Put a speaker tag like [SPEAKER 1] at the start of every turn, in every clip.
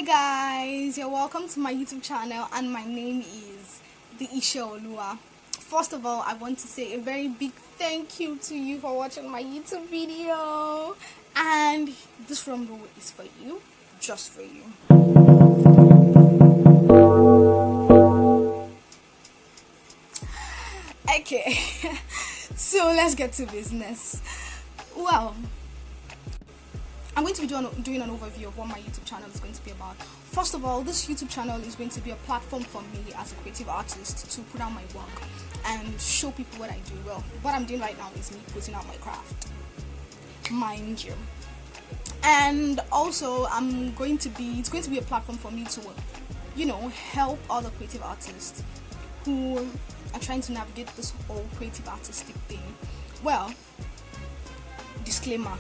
[SPEAKER 1] Hi guys, you're welcome to my YouTube channel and my name is the Iseoluwa. First of all, I want to say a very big thank you to you for watching my YouTube video, and this rumble is for you, just for you. Okay, so let's get to business. Well, I'm going to be doing an overview of what my YouTube channel is going to be about. First of all, this YouTube channel is going to be a platform for me as a creative artist to put out my work and show people what I do. Well, what I'm doing right now is me putting out my craft, mind you. And also, it's going to be a platform for me to, help other creative artists who are trying to navigate this whole creative artistic thing. Well, disclaimer,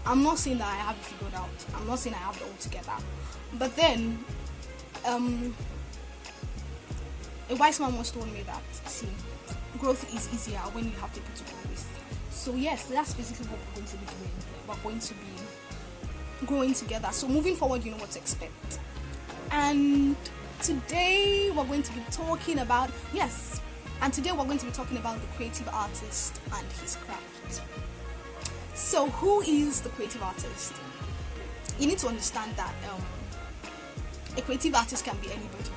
[SPEAKER 1] I'm not saying that I have it figured out. I'm not saying I have it all together. But then, a wise man once told me that, see, growth is easier when you have people to grow with. So yes, that's basically what we're going to be doing. We're going to be growing together. So moving forward, you know what to expect. And today we're going to be talking about, the creative artist and his craft. So who is the creative artist? You need to understand that a creative artist can be anybody,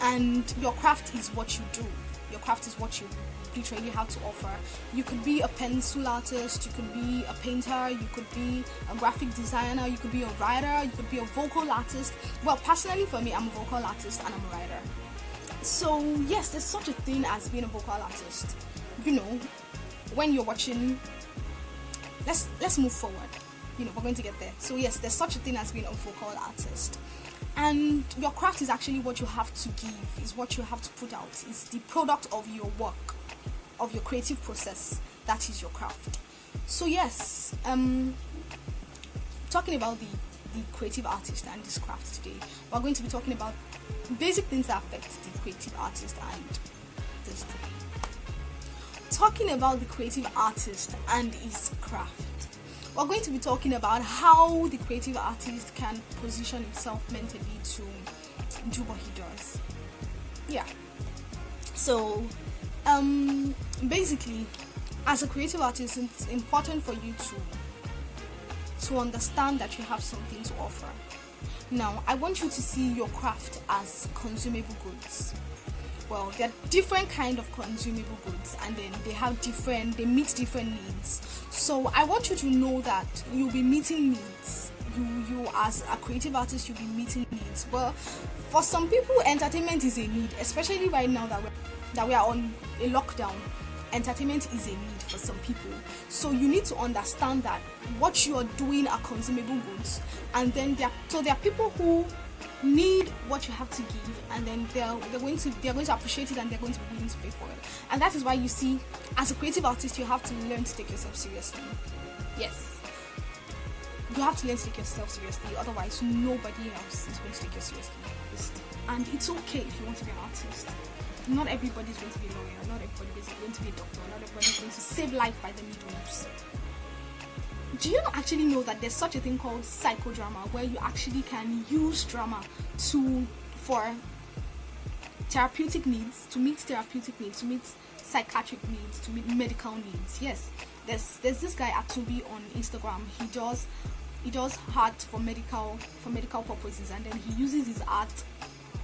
[SPEAKER 1] and your craft is what you do. Your craft is what you literally have to offer. You could be a pencil artist, you could be a painter, you could be a graphic designer, you could be a writer, you could be a vocal artist. Well, personally for me, I'm a vocal artist and I'm a writer. So yes, there's such a thing as being a vocal artist. When you're watching, let's move forward. We're going to get there. So yes, there's such a thing as being a vocal artist, and your craft is actually what you have to give, is what you have to put out. It's the product of your work, of your creative process. That is your craft. So yes, talking about the creative artist and this craft today, we're going to be talking about basic things that affect the creative artist and this thing. Talking about the creative artist and his craft, we're going to be talking about how the creative artist can position himself mentally to do what he does. Yeah. So, basically, as a creative artist, it's important for you to understand that you have something to offer. Now, I want you to see your craft as consumable goods. Well, there are different kind of consumable goods, and then they meet different needs. So I want you to know that you'll be meeting needs. You as a creative artist, you'll be meeting needs. Well, for some people, entertainment is a need, especially right now that we are on a lockdown. Entertainment is a need for some people. So you need to understand that what you are doing are consumable goods, and then there are people who need what you have to give, and then they're going to appreciate it, and they're going to be willing to pay for it. And that is why you see, as a creative artist, you have to learn to take yourself seriously. Yes, you have to learn to take yourself seriously, otherwise nobody else is going to take you seriously. And it's okay if you want to be an artist. Not everybody is going to be a lawyer, not everybody is going to be a doctor, not everybody is going to save life by the needles. Do you actually know that there's such a thing called psychodrama, where you actually can use drama for therapeutic needs, to meet psychiatric needs, to meet medical needs? Yes, there's this guy Atubi on Instagram. He does art for medical purposes, and then he uses his art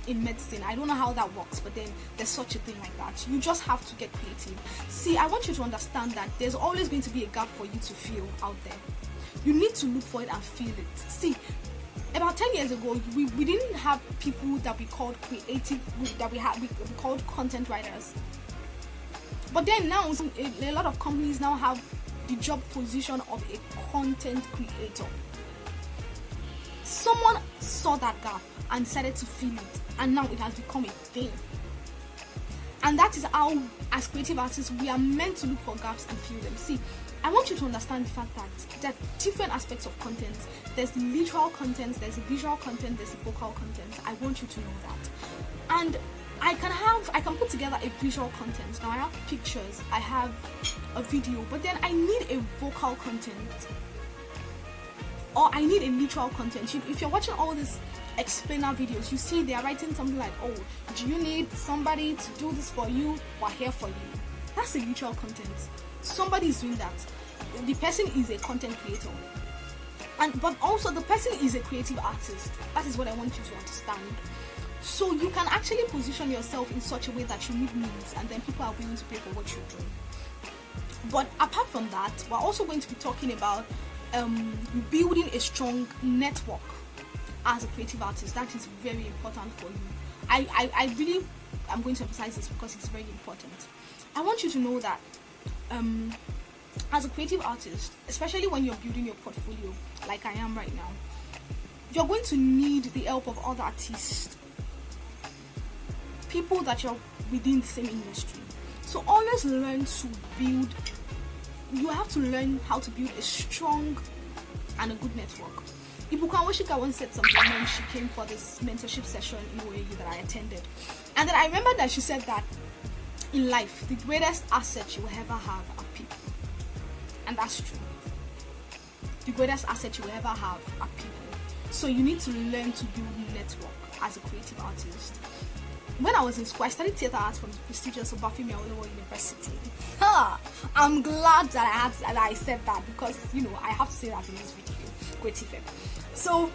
[SPEAKER 1] in medicine. I don't know how that works, but then there's such a thing like that. You just have to get creative. See, I want you to understand that there's always going to be a gap for you to fill out there. You need to look for it and feel it. See, about 10 years ago, we didn't have people that we called creative, we called content writers. But then now, a lot of companies now have the job position of a content creator. Someone saw that gap and decided to fill it, and now it has become a thing. And that is how, as creative artists, we are meant to look for gaps and fill them. See, I want you to understand the fact that there are different aspects of content. There's the literal content, there's the visual content, there's the vocal content. I want you to know that. And I can put together a visual content. Now I have pictures, I have a video, but then I need a vocal content, or I need a literal content. If you're watching all these explainer videos. You see they are writing something like, oh, do you need somebody to do this for you? We're here for you. That's the literal content. Somebody is doing that. The person is a content creator, but also the person is a creative artist. That is what I want you to understand. So you can actually position yourself in such a way that you meet needs, and then people are willing to pay for what you're doing. But apart from that, we're also going to be talking about building a strong network as a creative artist. That is very important for you. I really am going to emphasize this because it's very important. I want you to know that as a creative artist, especially when you're building your portfolio like I am right now, you're going to need the help of other artists, people that you're within the same industry. So always learn to build. You have to learn how to build a strong and a good network. Ibuka Washika once said something when she came for this mentorship session in OAU that I attended, and then I remember that she said that in life the greatest asset you will ever have are people, and that's true. The greatest asset you will ever have are people. So you need to learn to build network as a creative artist. When I was in school, I studied theatre arts from the prestigious Xiaomi Mi A3 University. I'm glad that I said that, because I have to say that in this video. Creative. So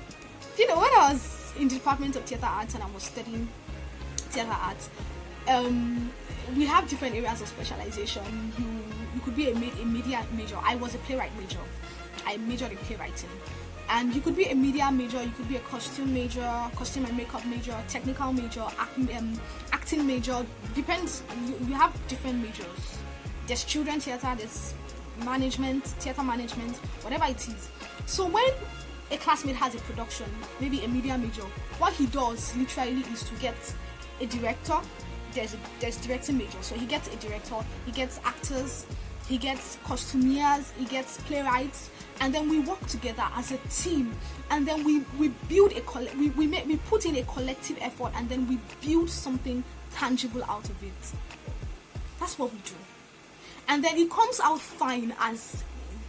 [SPEAKER 1] when I was in the department of theatre arts and I was studying theatre arts, we have different areas of specialization. You could be a media major. I was a playwright major. I majored in playwriting. And you could be a media major, you could be a costume major, costume and makeup major, technical major, acting major. Depends. You have different majors. There's children theater, there's management, theater management, whatever it is. So when a classmate has a production, maybe a media major, what he does literally is to get a director. There's directing major, so he gets a director, he gets actors, he gets costumiers, he gets playwrights, and then we work together as a team, and then we build we put in a collective effort, and then we build something tangible out of it. That's what we do, and then it comes out fine. As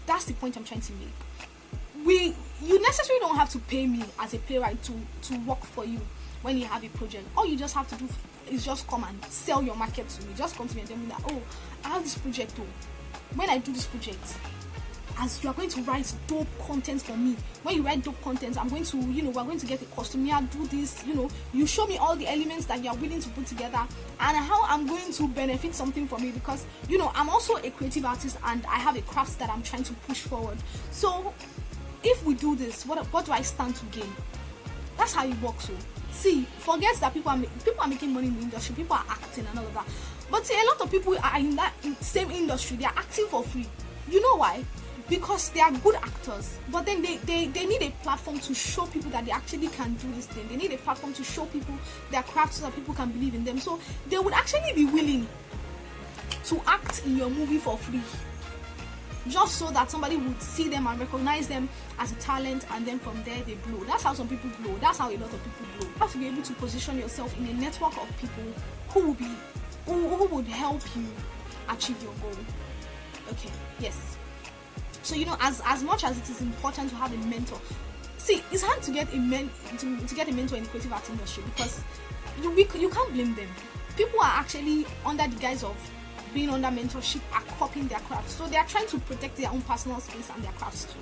[SPEAKER 1] that's the point I'm trying to make. You necessarily don't have to pay me as a playwright to work for you when you have a project. All you just have to do is just come and sell your market to me. Just come to me and tell me that, oh, I have this project. Oh, when I do this project, as you are going to write dope content for me. When you write dope content, I'm going to, we're going to get a costumier, do this, you show me all the elements that you are willing to put together, and how I'm going to benefit something from it, because, I'm also a creative artist and I have a craft that I'm trying to push forward. So if we do this, what do I stand to gain? That's how it works. So see, forget that people are making money in the industry, people are acting and all of that. But see, a lot of people are in that same industry, they are acting for free. You know why? Because they are good actors, but then they need a platform to show people that they actually can do this thing. They need a platform to show people their craft so that people can believe in them. So they would actually be willing to act in your movie for free, just so that somebody would see them and recognize them as a talent, and then from there they blow. That's how some people blow. That's how a lot of people blow. You have to be able to position yourself in a network of people who would help you achieve your goal. Okay, yes. So as much as it is important to have a mentor, see, it's hard to get a get a mentor in the creative arts industry, because you can't blame them. People are actually under the guise of being under mentorship are copying their craft, so they are trying to protect their own personal space and their crafts too.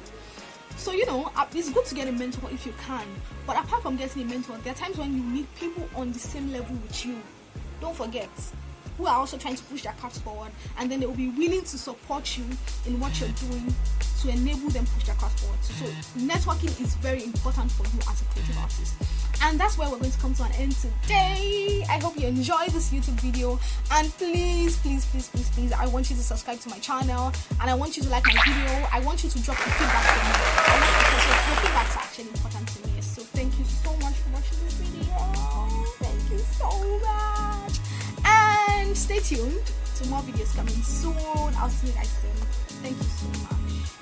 [SPEAKER 1] So it's good to get a mentor if you can, but apart from getting a mentor, there are times when you need people on the same level with you. Don't forget, who are also trying to push their crafts forward, and then they will be willing to support you in what you're doing to enable them push their craft forward. So networking is very important for you as a creative artist. And that's where we're going to come to an end today. I hope you enjoyed this YouTube video, and please, I want you to subscribe to my channel, and I want you to like my video. I want you to drop your feedback to me, because your feedback is actually important to me. So thank you so much for watching this video. Thank you so much, and stay tuned to more videos coming soon. I'll see you guys soon. Thank you so much.